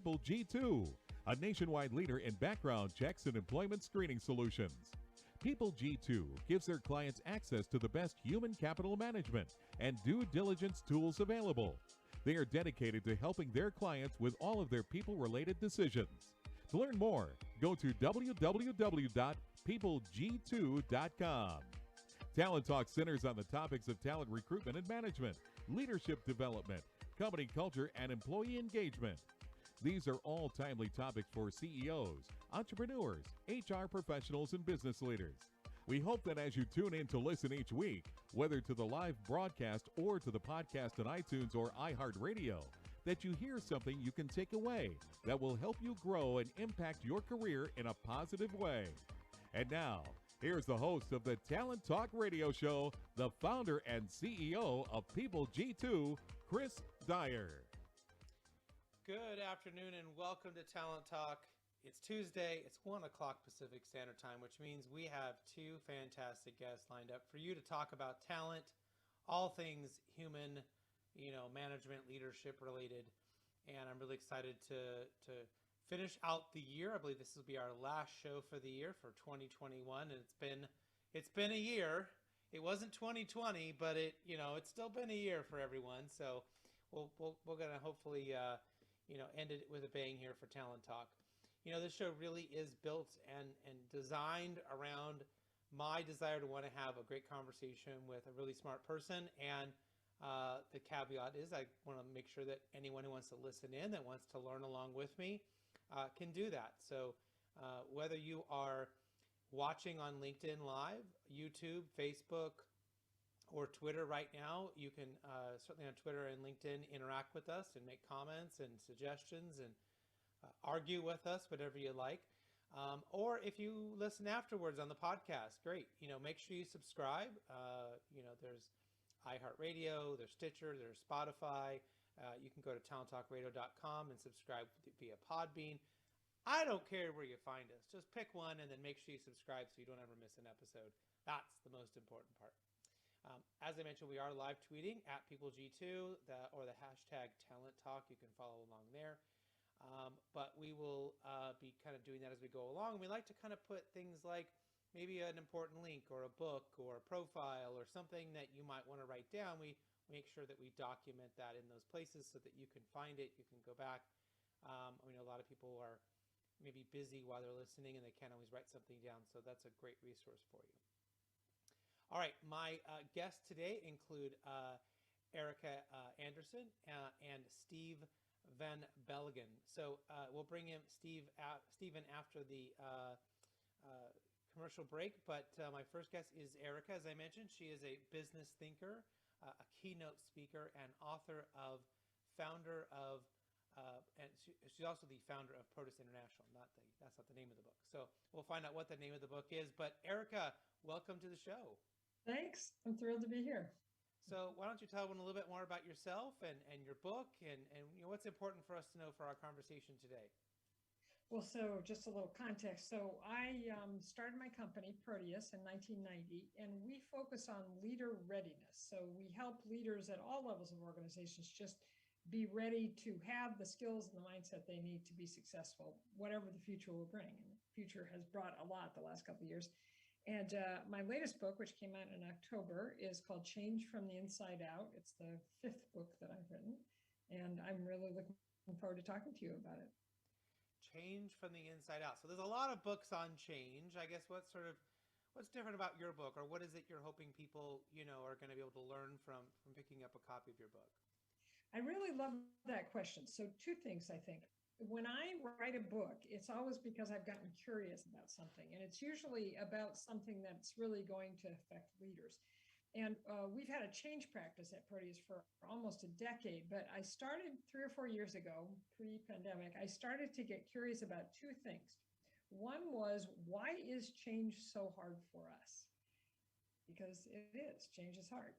People G2, a nationwide leader in background checks and employment screening solutions. People G2 gives their clients access to the best human capital management and due diligence tools available. They are dedicated to helping their clients with all of their people-related decisions. To learn more, go to www.peopleg2.com. Talent Talk centers on the topics of talent recruitment and management, leadership development, company culture, and employee engagement. These are all timely topics for CEOs, entrepreneurs, HR professionals, and business leaders. We hope that as you tune in to listen each week, whether to the live broadcast or to the podcast on iTunes or iHeartRadio, that you hear something you can take away that will help you grow and impact your career in a positive way. And now, here's the host of the Talent Talk radio show, the founder and CEO of People G2, Chris Dyer. Good afternoon and welcome to Talent Talk. It's Tuesday, it's 1 o'clock Pacific Standard Time, which means we have two fantastic guests lined up for you to talk about talent, all things human, management, leadership related. And I'm really excited to finish out the year. I believe this will be our last show for the year for 2021. And it's been a year. It wasn't 2020, but it's still been a year for everyone. So we're going to hopefully end it with a bang here for Talent Talk. This show really is built and designed around my desire to want to have a great conversation with a really smart person. And the caveat is I want to make sure that anyone who wants to listen in, that wants to learn along with me, can do that. So whether you are watching on LinkedIn Live, YouTube, Facebook, or Twitter right now, you can certainly on Twitter and LinkedIn interact with us and make comments and suggestions and argue with us, whatever you like. Or if you listen afterwards on the podcast, great. Make sure you subscribe. There's iHeartRadio, there's Stitcher, there's Spotify. You can go to talenttalkradio.com and subscribe via Podbean. I don't care where you find us. Just pick one and then make sure you subscribe so you don't ever miss an episode. That's the most important part. As I mentioned, we are live tweeting at PeopleG2 or the hashtag Talent Talk. You can follow along there. But we will be kind of doing that as we go along. We like to kind of put things like maybe an important link or a book or a profile or something that you might want to write down. We make sure that we document that in those places so that you can find it. You can go back. A lot of people are maybe busy while they're listening and they can't always write something down. So that's a great resource for you. All right, my guests today include Erica Anderson and Steve Van Belgen. So we'll bring him Stephen after the commercial break. But my first guest is Erica. As I mentioned, she is a business thinker, a keynote speaker, and and she's also the founder of Protus International. That's not the name of the book. So we'll find out what the name of the book is. But Erica, welcome to the show. Thanks. I'm thrilled to be here. So why don't you tell everyone a little bit more about yourself and your book and what's important for us to know for our conversation today? Well, so just a little context. So I started my company, Proteus, in 1990, and we focus on leader readiness. So we help leaders at all levels of organizations just be ready to have the skills and the mindset they need to be successful, whatever the future will bring. And the future has brought a lot the last couple of years. And my latest book, which came out in October, is called Change from the Inside Out. It's the 5th book that I've written, and I'm really looking forward to talking to you about it. Change from the inside out. So there's a lot of books on change. I guess what's different about your book, or what is it you're hoping people, are going to be able to learn from picking up a copy of your book? I really love that question. So two things, I think. When I write a book, it's always because I've gotten curious about something, and it's usually about something that's really going to affect leaders. And we've had a change practice at Proteus for almost a decade, but I started 3 or 4 years ago, pre-pandemic, I started to get curious about two things. One was, why is change so hard for us? Because it is, change is hard.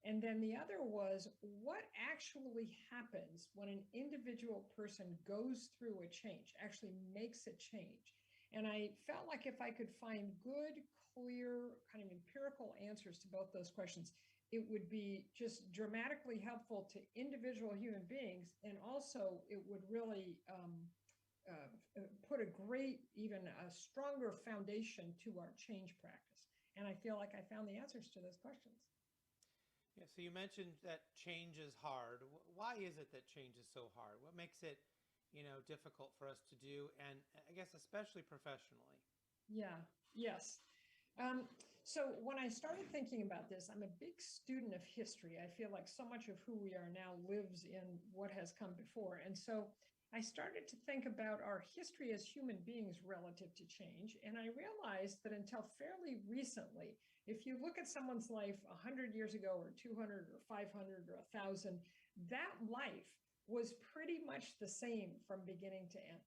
And then the other was, what actually happens when an individual person goes through a change, actually makes a change? And I felt like if I could find good, clear, kind of empirical answers to both those questions, it would be just dramatically helpful to individual human beings. And also, it would really put a great, even a stronger foundation to our change practice. And I feel like I found the answers to those questions. Yeah, so you mentioned that change is hard. Why is it that change is so hard? What makes it, difficult for us to do, and I guess especially professionally? Yeah, yes. Um, so when I started thinking about this, I'm a big student of history. I feel like so much of who we are now lives in what has come before. And so I started to think about our history as human beings relative to change. And I realized that until fairly recently, if you look at someone's life 100 years ago, or 200, or 500, or 1,000, that life was pretty much the same from beginning to end.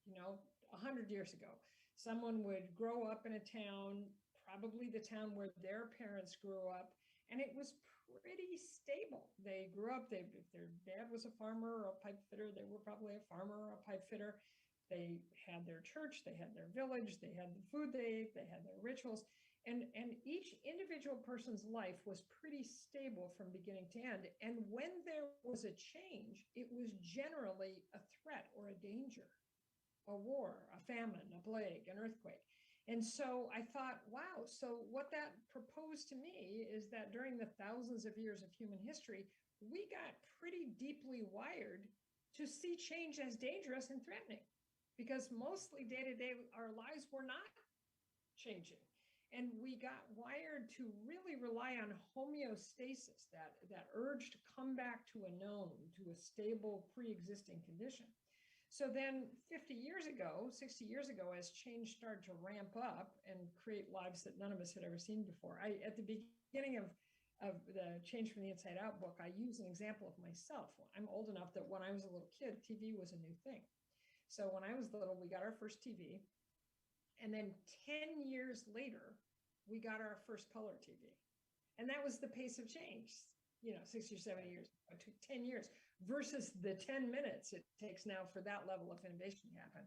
100 years ago, someone would grow up in a town, probably the town where their parents grew up, and it was pretty stable. They grew up, if their dad was a farmer or a pipe fitter, they were probably a farmer or a pipe fitter. They had their church, they had their village, they had the food they ate, they had their rituals. And each individual person's life was pretty stable from beginning to end. And when there was a change, it was generally a threat or a danger, a war, a famine, a plague, an earthquake. And so I thought, wow, so what that proposed to me is that during the thousands of years of human history, we got pretty deeply wired to see change as dangerous and threatening, because mostly day to day, our lives were not changing. And we got wired to really rely on homeostasis, that urge to come back to a known, to a stable pre-existing condition. So then 50 years ago, 60 years ago, as change started to ramp up and create lives that none of us had ever seen before, at the beginning of the Change from the Inside Out book, I use an example of myself. I'm old enough that when I was a little kid, TV was a new thing. So when I was little, we got our first TV. And then 10 years later, we got our first color TV. And that was the pace of change, 60 or 70 years. It took 10 years versus the 10 minutes it takes now for that level of innovation to happen.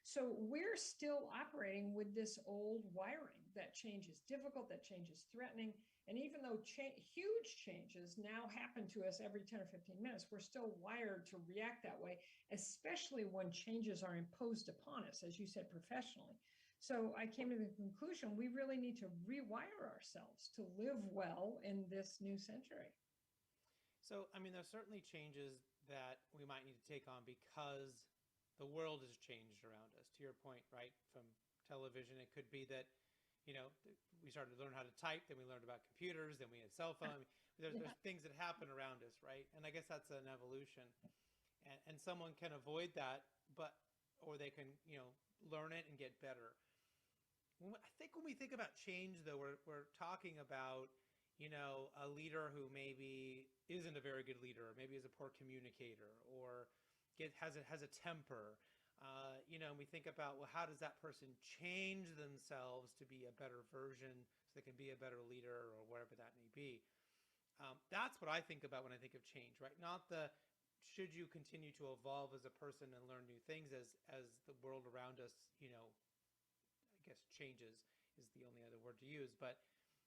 So we're still operating with this old wiring that change is difficult, that change is threatening. And even though huge changes now happen to us every 10 or 15 minutes, we're still wired to react that way, especially when changes are imposed upon us, as you said, professionally. So I came to the conclusion we really need to rewire ourselves to live well in this new century. So, there's certainly changes that we might need to take on because the world has changed around us. To your point, right? From television, it could be that, we started to learn how to type, then we learned about computers, then we had cell phone. There's things that happen around us, right? And I guess that's an evolution. And someone can avoid that, or they can, learn it and get better. I think when we think about change, though, we're talking about, a leader who maybe isn't a very good leader, or maybe is a poor communicator, or has a temper. We think about, well, how does that person change themselves to be a better version so they can be a better leader, or whatever that may be. That's what I think about when I think of change, right? Not should you continue to evolve as a person and learn new things as the world around us, I guess changes is the only other word to use. But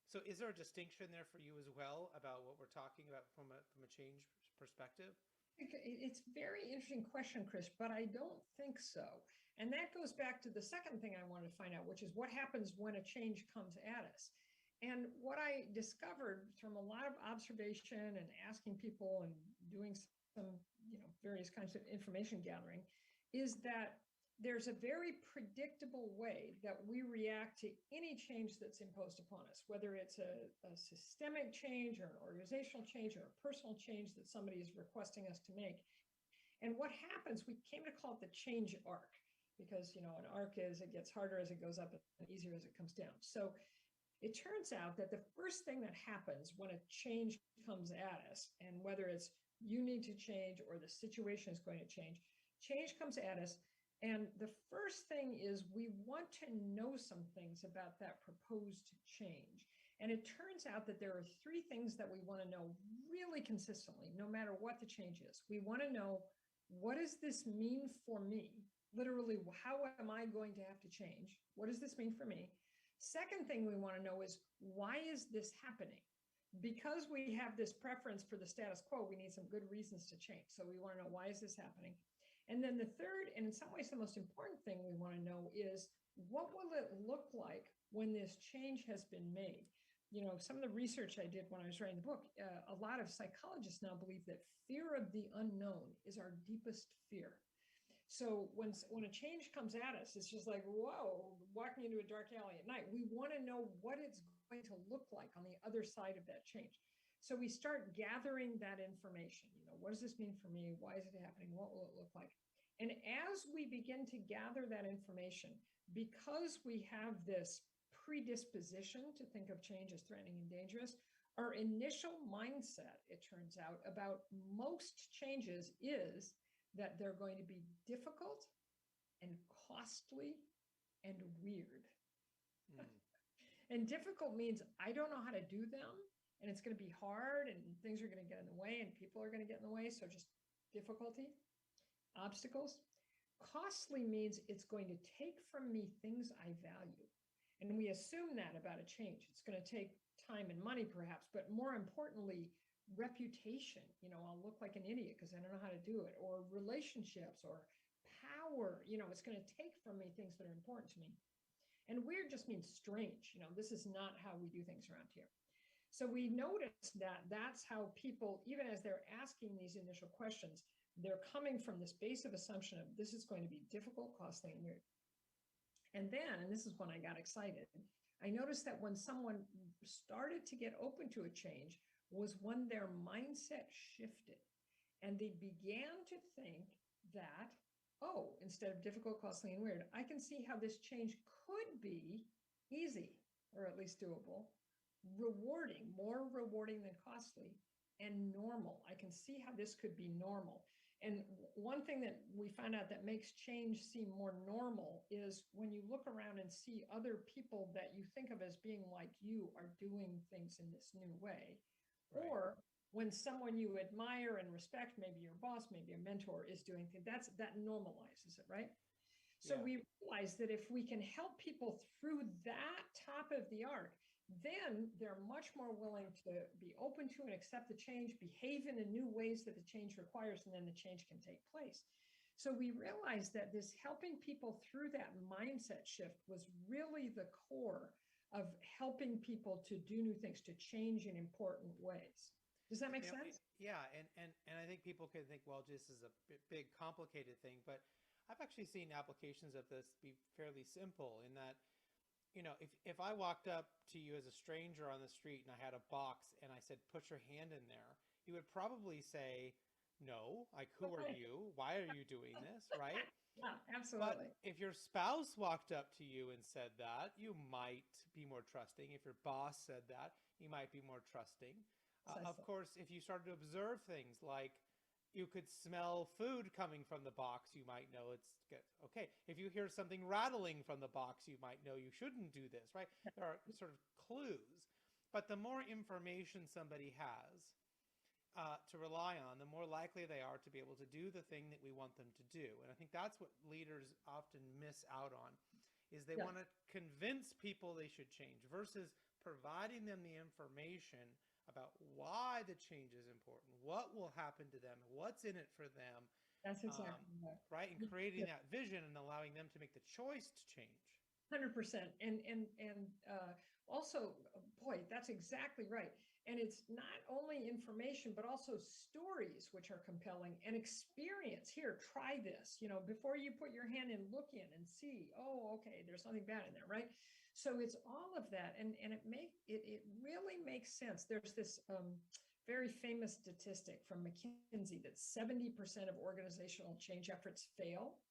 so is there a distinction there for you as well about what we're talking about from a change perspective? It's a very interesting question, Chris, but I don't think so. And that goes back to the second thing I wanted to find out, which is what happens when a change comes at us. And what I discovered from a lot of observation and asking people and doing some, various kinds of information gathering, is that there's a very predictable way that we react to any change that's imposed upon us, whether it's a systemic change or an organizational change or a personal change that somebody is requesting us to make. And what happens, we came to call it the change arc, because, an arc is it gets harder as it goes up and easier as it comes down. So it turns out that the first thing that happens when a change comes at us, and whether it's you need to change or the situation is going to change comes at us. And the first thing is we want to know some things about that proposed change. And it turns out that there are three things that we want to know really consistently, no matter what the change is. We want to know, what does this mean for me? Literally, how am I going to have to change? What does this mean for me? Second thing we want to know is, why is this happening? because we have this preference for the status quo, we need some good reasons to change. So we want to know, why is this happening? And then the third, and in some ways the most important thing we want to know is, what will it look like when this change has been made? You know, some of the research I did when I was writing the book, a lot of psychologists now believe that fear of the unknown is our deepest fear. So when a change comes at us, it's just like, whoa, walking into a dark alley at night. We want to know what it's going to look like on the other side of that change. So we start gathering that information. You know, what does this mean for me? Why is it happening? What will it look like? And as we begin to gather that information, because we have this predisposition to think of change as threatening and dangerous, our initial mindset, it turns out, about most changes is that they're going to be difficult and costly and weird. And difficult means I don't know how to do them, and it's going to be hard, and things are going to get in the way, and people are going to get in the way. So just difficulty, obstacles. Costly means it's going to take from me things I value. And we assume that about a change. It's going to take time and money, perhaps, but more importantly, reputation. You know, I'll look like an idiot because I don't know how to do it, or relationships, or power. You know, it's going to take from me things that are important to me. And weird just means strange. You know, this is not how we do things around here. So we noticed that that's how people, even as they're asking these initial questions, they're coming from this base of assumption of this is going to be difficult, costly, and weird. And then, and this is when I got excited, I noticed that when someone started to get open to a change was when their mindset shifted and they began to think that, oh, instead of difficult, costly, and weird, I can see how this change could be easy, or at least doable, rewarding, more rewarding than costly, and normal. I can see how this could be normal. And one thing that we found out that makes change seem more normal is when you look around and see other people that you think of as being like you are doing things in this new way. Right. Or when someone you admire and respect, maybe your boss, maybe a mentor, is doing things, that normalizes it, right? So we realize that if we can help people through that top of the arc, then they're much more willing to be open to and accept the change, behave in the new ways that the change requires, and then the change can take place. So we realized that this helping people through that mindset shift was really the core of helping people to do new things, to change in important ways. Does that make sense? Yeah, and I think people could think, well, this is a big, complicated thing, but I've actually seen applications of this be fairly simple in that, you know, if I walked up to you as a stranger on the street and I had a box and I said, put your hand in there, you would probably say, no, like, who are you? Why are you doing this? Right? Yeah, absolutely. But if your spouse walked up to you and said that, you might be more trusting. If your boss said that, you might be more trusting. Of course, if you started to observe things like you could smell food coming from the box, you might know it's good. Okay. If you hear something rattling from the box, you might know you shouldn't do this, right? There are sort of clues. But the more information somebody has to rely on, the more likely they are to be able to do the thing that we want them to do. And I think that's what leaders often miss out on, is they want to convince people they should change versus providing them the information about why the change is important, what will happen to them, what's in it for them. That's exactly right. And creating that vision and allowing them to make the choice to change. 100%. And also, boy, that's exactly right. And it's not only information, but also stories, which are compelling, and experience. Here, try this, you know, before you put your hand in, look in and see, oh, okay, there's something bad in there, right? So it's all of that. And it really makes sense. There's this very famous statistic from McKinsey that 70% of organizational change efforts fail.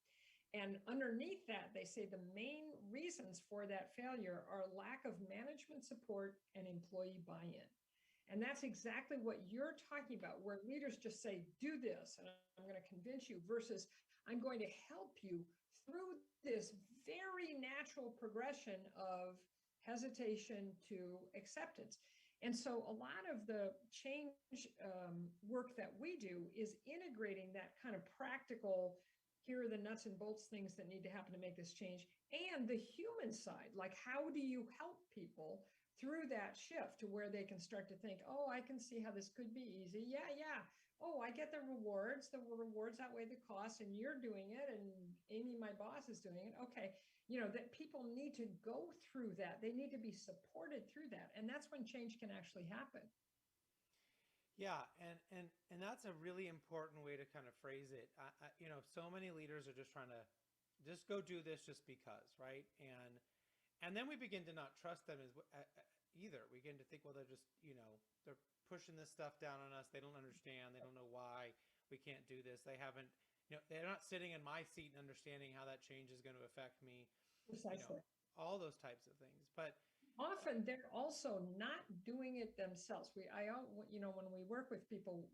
And underneath that, they say the main reasons for that failure are lack of management support and employee buy-in. And that's exactly what you're talking about, where leaders just say, do this, and I'm going to convince you, versus I'm going to help you through this very natural progression of hesitation to acceptance. And so a lot of the change work that we do is integrating that kind of practical, here are the nuts and bolts things that need to happen to make this change, and the human side, like how do you help people through that shift to where they can start to think, oh, I can see how this could be easy. Yeah, yeah. Oh, I get the rewards. The rewards outweigh the costs, and you're doing it, and Amy, my boss, is doing it. Okay. That people need to go through that. They need to be supported through that. And that's when change can actually happen. Yeah, and that's a really important way to kind of phrase it. So many leaders are just trying to just go do this just because, right? And then we begin to not trust them either. We begin to think, well, they're just, they're pushing this stuff down on us. They don't understand. They don't know why we can't do this. They haven't, they're not sitting in my seat and understanding how that change is going to affect me. Precisely. All those types of things. But often they're also not doing it themselves. When we work with people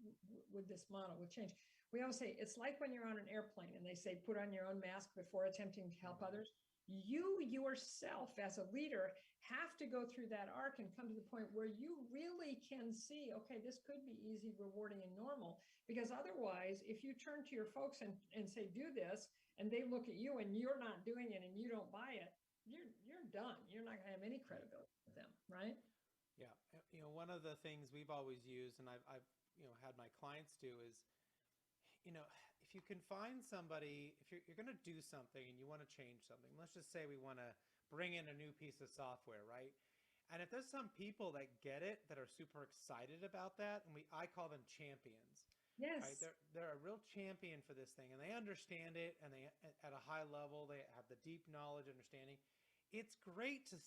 with this model, with change, we always say, it's like when you're on an airplane and they say, put on your own mask before attempting to help others. You yourself as a leader have to go through that arc and come to the point where you really can see, okay, this could be easy, rewarding, and normal. Because otherwise, if you turn to your folks and say, do this, and they look at you and you're not doing it and you don't buy it, you're done. You're not going to have any credibility with them, right? Yeah. One of the things we've always used, and I've had my clients do, is, if you can find somebody, if you're going to do something and you want to change something, let's just say we want to bring in a new piece of software, right? And if there's some people that get it, that are super excited about that, and I call them champions. Yes. Right? They're a real champion for this thing, and they understand it, and they, at a high level, they have the deep knowledge, understanding. It's great to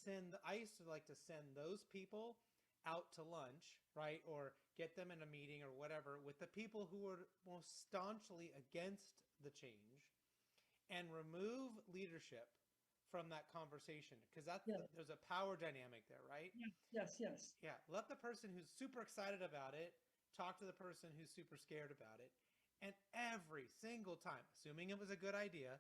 I used to like to send those people out to lunch, right? Or get them in a meeting or whatever with the people who are most staunchly against the change, and remove leadership from that conversation, because there's a power dynamic there, right? Yes. Yeah. Let the person who's super excited about it talk to the person who's super scared about it. And every single time, assuming it was a good idea,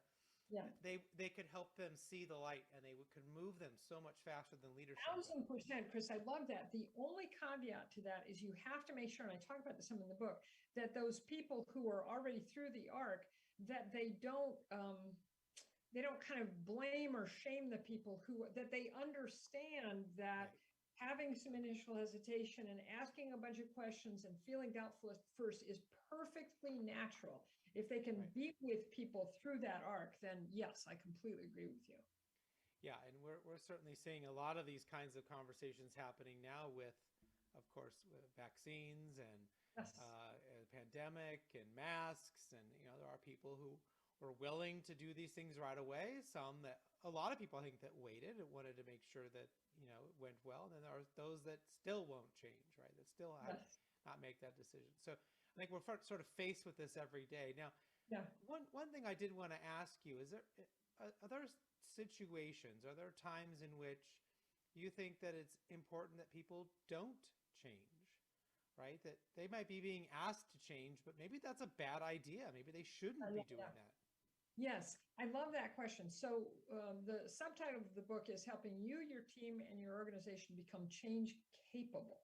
they could help them see the light, and they could move them so much faster than leadership. 1,000%, Chris. I love that. The only caveat to that is you have to make sure, and I talk about this some in the book, that those people who are already through the arc, that they don't kind of blame or shame the people that they understand that having some initial hesitation and asking a bunch of questions and feeling doubtful at first is perfectly natural. If they can be with people through that arc, then yes, I completely agree with you. Yeah, and we're certainly seeing a lot of these kinds of conversations happening now with, of course, with vaccines and pandemic and masks, and there are people who were willing to do these things right away. Some that a lot of people, I think, that waited and wanted to make sure that it went well. And then there are those that still won't change, right? That still have not make that decision. So I think we're sort of faced with this every day. Now, one thing I did want to ask you is, are there situations, are there times in which you think that it's important that people don't change, right? That they might be being asked to change, but maybe that's a bad idea. Maybe they shouldn't be doing that. Yes, I love that question. So the subtitle of the book is Helping You, Your Team, and Your Organization Become Change Capable.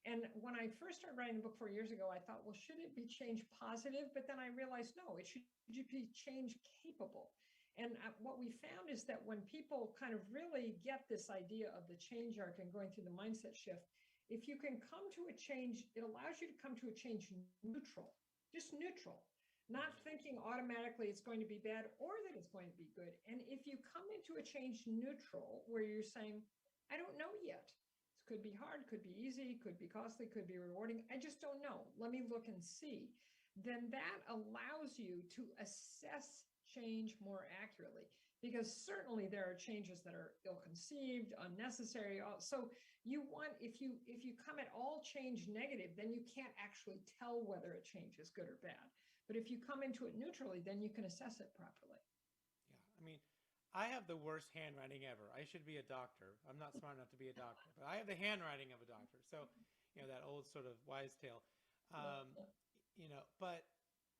And when I first started writing the book 4 years ago, I thought, well, should it be change positive? But then I realized, no, it should be change capable. And what we found is that when people kind of really get this idea of the change arc and going through the mindset shift, if you can come to a change, it allows you to come to a change neutral, just neutral. Not thinking automatically it's going to be bad or that it's going to be good. And if you come into a change neutral where you're saying, I don't know yet. This could be hard, could be easy, could be costly, could be rewarding. I just don't know. Let me look and see. Then that allows you to assess change more accurately, because certainly there are changes that are ill-conceived, unnecessary. So you want, if you come at all change negative, then you can't actually tell whether a change is good or bad. But if you come into it neutrally, then you can assess it properly. Yeah. I mean, I have the worst handwriting ever. I should be a doctor. I'm not smart enough to be a doctor, but I have the handwriting of a doctor. So, that old sort of wise tale. But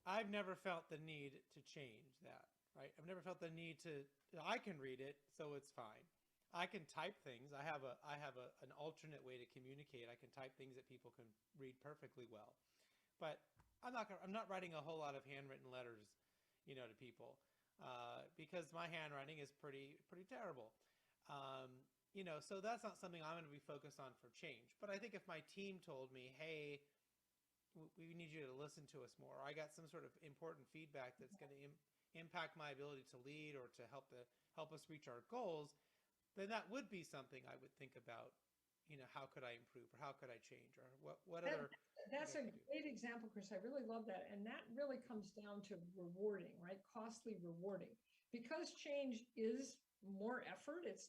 I've never felt the need to change that, right? I've never felt the need to, I can read it, so it's fine. I can type things. I have an alternate way to communicate. I can type things that people can read perfectly well. But I'm not writing a whole lot of handwritten letters, to people, because my handwriting is pretty terrible. so that's not something I'm going to be focused on for change. But I think if my team told me, hey, we need you to listen to us more, or I got some sort of important feedback that's going to impact my ability to lead or to help us reach our goals, then that would be something I would think about. How could I improve, or how could I change, or what That, other that's things a I could do? great example, Chris. I really love that. And that really comes down to rewarding, right? Costly rewarding. Because change is more effort, it's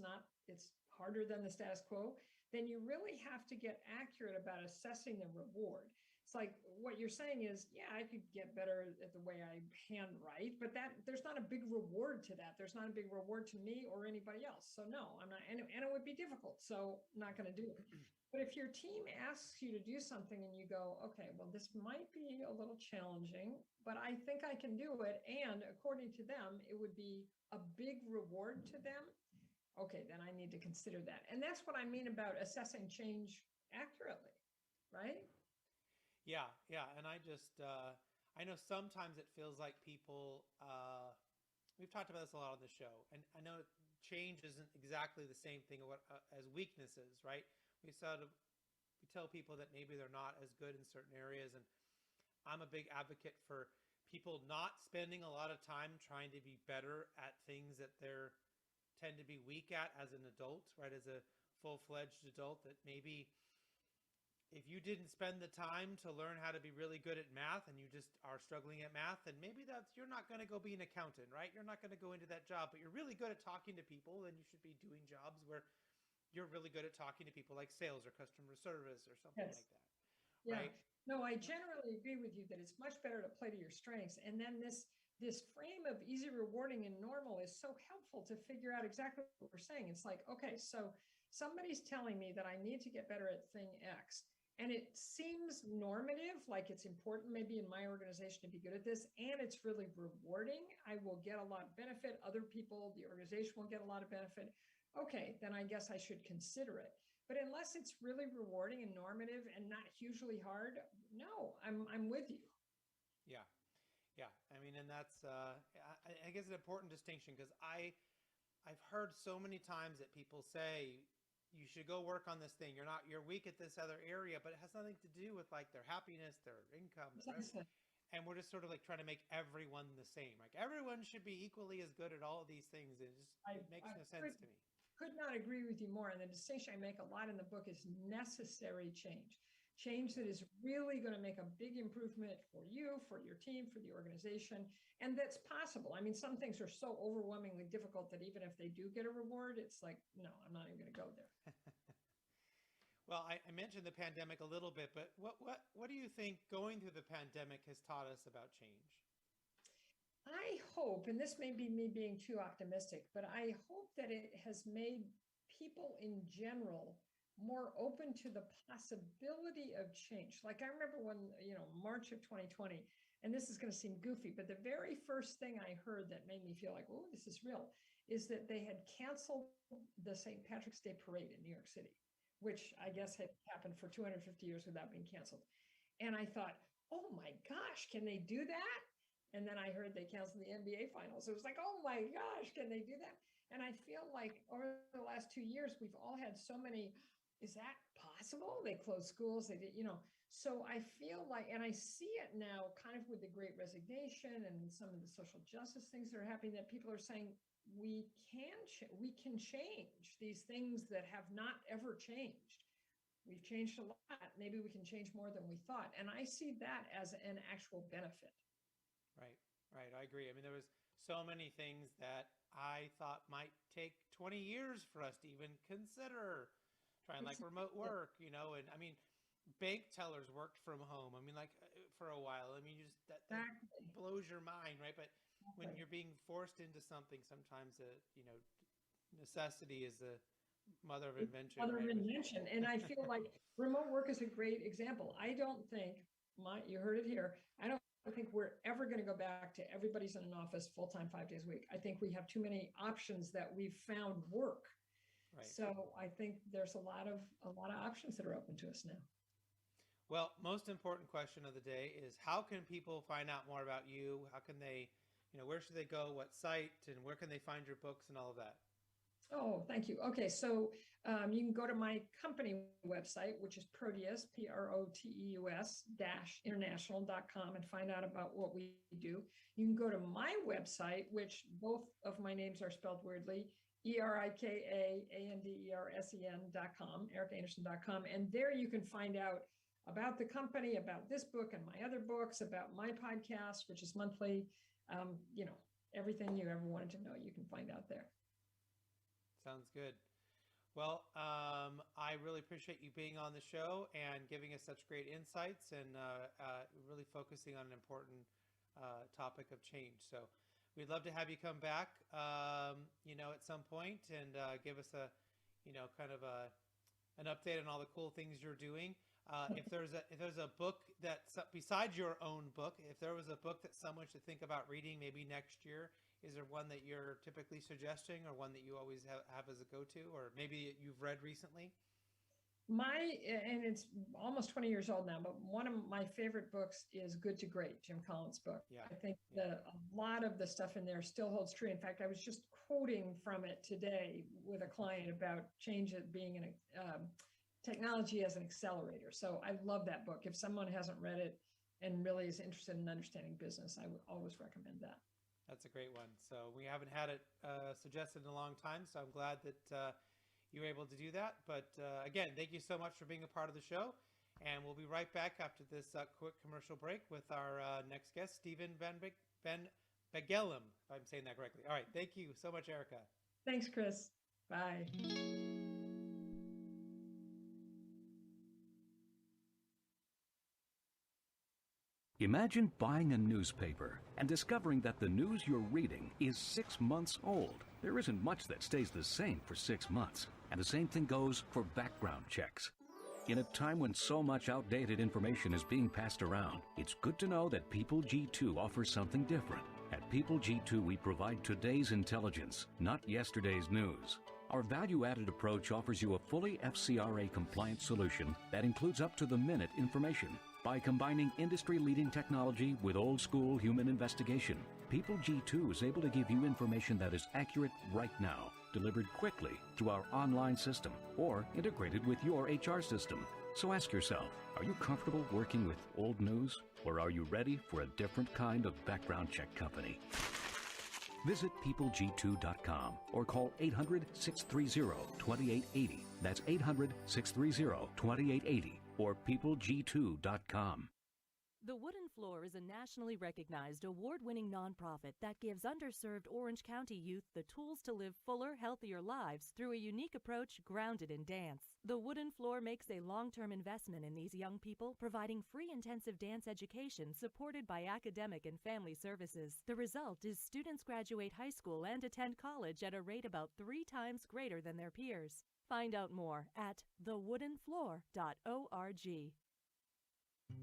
harder than the status quo, then you really have to get accurate about assessing the reward. It's like what you're saying is, yeah, I could get better at the way I handwrite, but there's not a big reward to that. There's not a big reward to me or anybody else. So no, I'm not, and it would be difficult. So I'm not going to do it. But if your team asks you to do something and you go, okay, well, this might be a little challenging, but I think I can do it. And according to them, it would be a big reward to them. Okay, then I need to consider that. And that's what I mean about assessing change accurately, right? Yeah, and I know sometimes it feels like people. We've talked about this a lot on the show, and I know change isn't exactly the same thing as weaknesses, right? We tell people that maybe they're not as good in certain areas, and I'm a big advocate for people not spending a lot of time trying to be better at things that they're tend to be weak at as an adult, right? As a full-fledged adult, that maybe if you didn't spend the time to learn how to be really good at math and you just are struggling at math, then maybe you're not going to go be an accountant, right? You're not going to go into that job, but you're really good at talking to people, then you should be doing jobs where you're really good at talking to people, like sales or customer service or something Yes. like that, Yeah. right? No, I generally agree with you that it's much better to play to your strengths. And then this frame of easy, rewarding, and normal is so helpful to figure out exactly what we're saying. It's like, okay, so somebody's telling me that I need to get better at thing X. And it seems normative, like it's important maybe in my organization to be good at this, and it's really rewarding. I will get a lot of benefit. Other people, the organization will get a lot of benefit. Okay, then I guess I should consider it. But unless it's really rewarding and normative and not hugely hard, no, I'm with you. Yeah, yeah. I mean, and that's I guess an important distinction, because I've heard so many times that people say you should go work on this thing. You're weak at this other area, but it has nothing to do with like their happiness, their income, their revenue. Precisely. And we're just sort of like trying to make everyone the same. Like everyone should be equally as good at all of these things. It makes I no sense to me. could not agree with you more. And the distinction I make a lot in the book is necessary change. Change that is really going to make a big improvement for you, for your team, for the organization. And that's possible. I mean, some things are so overwhelmingly difficult that even if they do get a reward, it's like, no, I'm not even going to go there. Well, I mentioned the pandemic a little bit, but what do you think going through the pandemic has taught us about change? I hope, and this may be me being too optimistic, but I hope that it has made people in general more open to the possibility of change. Like I remember when, March of 2020, and this is going to seem goofy, but the very first thing I heard that made me feel like, oh, this is real, is that they had canceled the St. Patrick's Day parade in New York City, which I guess had happened for 250 years without being canceled. And I thought, oh my gosh, can they do that? And then I heard they canceled the NBA finals. It was like, oh my gosh, can they do that? And I feel like over the last 2 years, we've all had so many, is that possible? They closed schools, they did, So I feel like, and I see it now kind of with the great resignation and some of the social justice things that are happening, that people are saying, we can change these things that have not ever changed. We've changed a lot. Maybe we can change more than we thought. And I see that as an actual benefit. Right, right. I agree. I mean, there was so many things that I thought might take 20 years for us to even consider, trying like remote work, and I mean, bank tellers worked from home. I mean, like for a while. I mean, that Exactly. blows your mind, right? But when Exactly. you're being forced into something, sometimes necessity is the mother of invention, Other right? invention. And I feel like remote work is a great example. I don't think you heard it here. I don't think we're ever going to go back to everybody's in an office full-time 5 days a week. I think we have too many options that we've found work. Right. So I think there's a lot of options that are open to us now. Well, most important question of the day is, how can people find out more about you? How can they, where should they go? What site? And where can they find your books and all of that? Oh, thank you. Okay, so you can go to my company website, which is Proteus, Proteus dash international.com, and find out about what we do. You can go to my website, which both of my names are spelled weirdly, ErikaAndersen.com, ericaandersen.com. And there you can find out about the company, about this book and my other books, about my podcast, which is monthly. Everything you ever wanted to know, you can find out there. Sounds good. Well, I really appreciate you being on the show and giving us such great insights and really focusing on an important topic of change. So we'd love to have you come back, at some point and give us an update on all the cool things you're doing. If there's a book besides your own book, if there was a book that someone should think about reading maybe next year, is there one that you're typically suggesting, or one that you always have as a go-to, or maybe you've read recently? And it's almost 20 years old now, but one of my favorite books is Good to Great, Jim Collins' book. Yeah. I think a lot of the stuff in there still holds true. In fact, I was just quoting from it today with a client about change it being technology as an accelerator. So I love that book. If someone hasn't read it and really is interested in understanding business, I would always recommend that. That's a great one. So we haven't had it suggested in a long time, so I'm glad that you were able to do that. But again, thank you so much for being a part of the show. And we'll be right back after this quick commercial break with our next guest, Stephen Van Begellum, if I'm saying that correctly. All right. Thank you so much, Erika. Thanks, Chris. Bye. Imagine buying a newspaper and discovering that the news you're reading is 6 months old. There isn't much that stays the same for 6 months, and the same thing goes for background checks. In a time when so much outdated information is being passed around, it's good to know that People G2 offers something different. At People G2, we provide today's intelligence, not yesterday's news. Our value-added approach offers you a fully FCRA-compliant solution that includes up-to-the-minute information. By combining industry-leading technology with old-school human investigation, People G2 is able to give you information that is accurate right now, delivered quickly through our online system or integrated with your HR system. So ask yourself, are you comfortable working with old news, or are you ready for a different kind of background check company? Visit peopleg2.com or call 800-630-2880. That's 800-630-2880 or peopleg2.com. The Wooden Floor is a nationally recognized, award-winning nonprofit that gives underserved Orange County youth the tools to live fuller, healthier lives through a unique approach grounded in dance. The Wooden Floor makes a long-term investment in these young people, providing free intensive dance education supported by academic and family services. The result is students graduate high school and attend college at a rate about 3 times greater than their peers. Find out more at thewoodenfloor.org.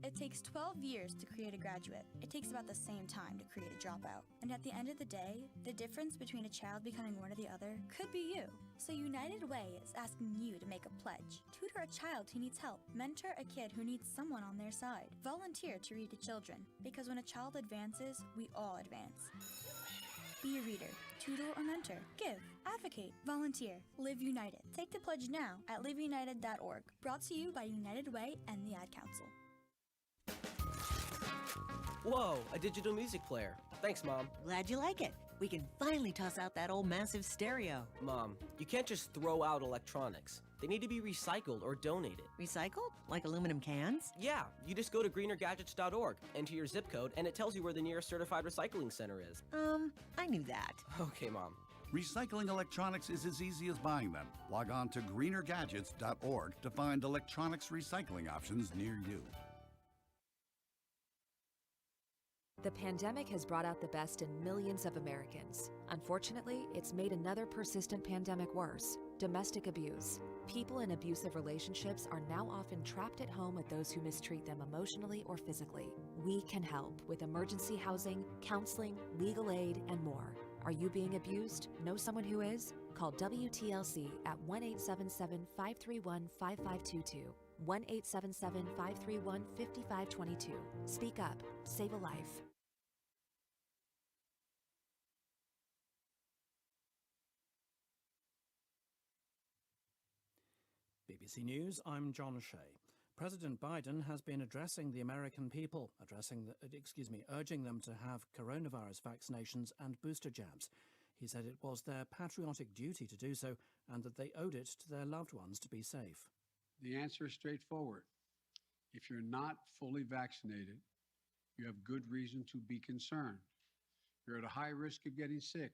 It takes 12 years to create a graduate. It takes about the same time to create a dropout. And at the end of the day, the difference between a child becoming one or the other could be you. So United Way is asking you to make a pledge. Tutor a child who needs help. Mentor a kid who needs someone on their side. Volunteer to read to children. Because when a child advances, we all advance. Be a reader, tutor or mentor, give, advocate, volunteer, live united. Take the pledge now at liveunited.org. Brought to you by United Way and the Ad Council. Whoa, a digital music player. Thanks, Mom. Glad you like it. We can finally toss out that old massive stereo. Mom, you can't just throw out electronics. They need to be recycled or donated. Recycled? Like aluminum cans? Yeah, you just go to greenergadgets.org, enter your zip code, and it tells you where the nearest certified recycling center is. I knew that. Okay, Mom. Recycling electronics is as easy as buying them. Log on to greenergadgets.org to find electronics recycling options near you. The pandemic has brought out the best in millions of Americans. Unfortunately, it's made another persistent pandemic worse: domestic abuse. People in abusive relationships are now often trapped at home with those who mistreat them emotionally or physically. We can help with emergency housing, counseling, legal aid, and more. Are you being abused? Know someone who is? Call WTLC at 1-877-531-5522. 1-877-531-5522. Speak up. Save a life. ABC News, I'm John Shea. President Biden has been addressing the American people, urging them to have coronavirus vaccinations and booster jabs. He said it was their patriotic duty to do so and that they owed it to their loved ones to be safe. The answer is straightforward. If you're not fully vaccinated, you have good reason to be concerned. You're at a high risk of getting sick.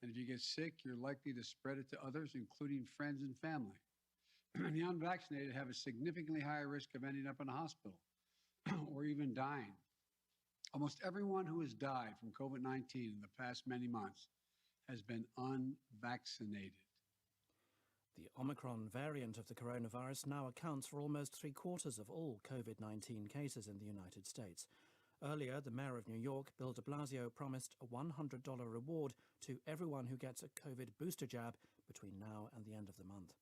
And if you get sick, you're likely to spread it to others, including friends and family. The unvaccinated have a significantly higher risk of ending up in a hospital or even dying. Almost everyone who has died from COVID-19 in the past many months has been unvaccinated. The Omicron variant of the coronavirus now accounts for almost 3/4 of all COVID-19 cases in the United States. Earlier, the mayor of New York, Bill de Blasio, promised a $100 reward to everyone who gets a COVID booster jab between now and the end of the month.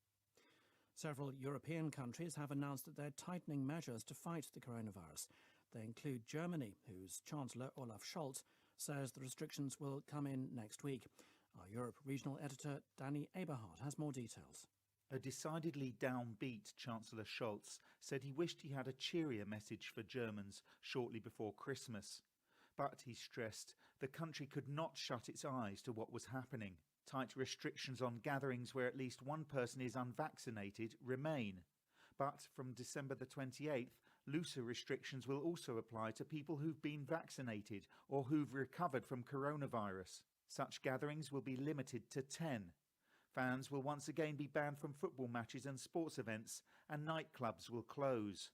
Several European countries have announced that they're tightening measures to fight the coronavirus. They include Germany, whose Chancellor Olaf Scholz says the restrictions will come in next week. Our Europe regional editor Danny Eberhard has more details. A decidedly downbeat Chancellor Scholz said he wished he had a cheerier message for Germans shortly before Christmas. But he stressed the country could not shut its eyes to what was happening. Tight restrictions on gatherings where at least one person is unvaccinated remain. But from December the 28th, looser restrictions will also apply to people who've been vaccinated or who've recovered from coronavirus. Such gatherings will be limited to 10. Fans will once again be banned from football matches and sports events, and nightclubs will close.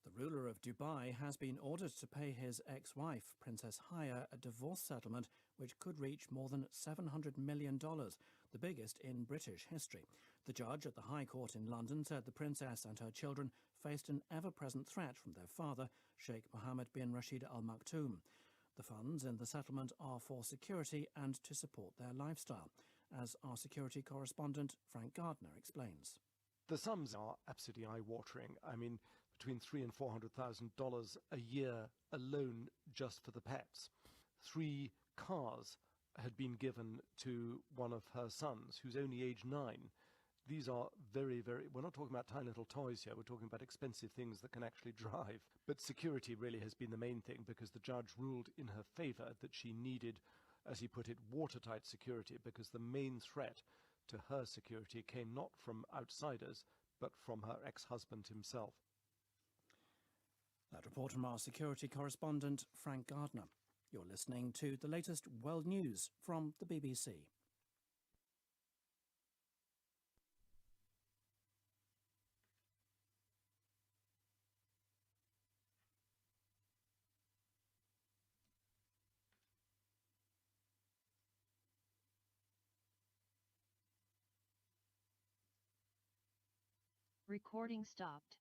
The ruler of Dubai has been ordered to pay his ex-wife, Princess Haya, a divorce settlement which could reach more than $700 million, the biggest in British history. The judge at the High Court in London said the princess and her children faced an ever-present threat from their father, Sheikh Mohammed bin Rashid Al Maktoum. The funds in the settlement are for security and to support their lifestyle, as our security correspondent Frank Gardner explains. The sums are absolutely eye-watering. I mean, between $300,000 and $400,000 a year alone just for the pets. 3 cars had been given to one of her sons, who's only age 9. These are we're not talking about tiny little toys here, we're talking about expensive things that can actually drive. But security really has been the main thing, because the judge ruled in her favor that she needed, as he put it, watertight security, because the main threat to her security came not from outsiders, but from her ex-husband himself. That report from our security correspondent, Frank Gardner. You're listening to the latest world news from the BBC. Recording stopped.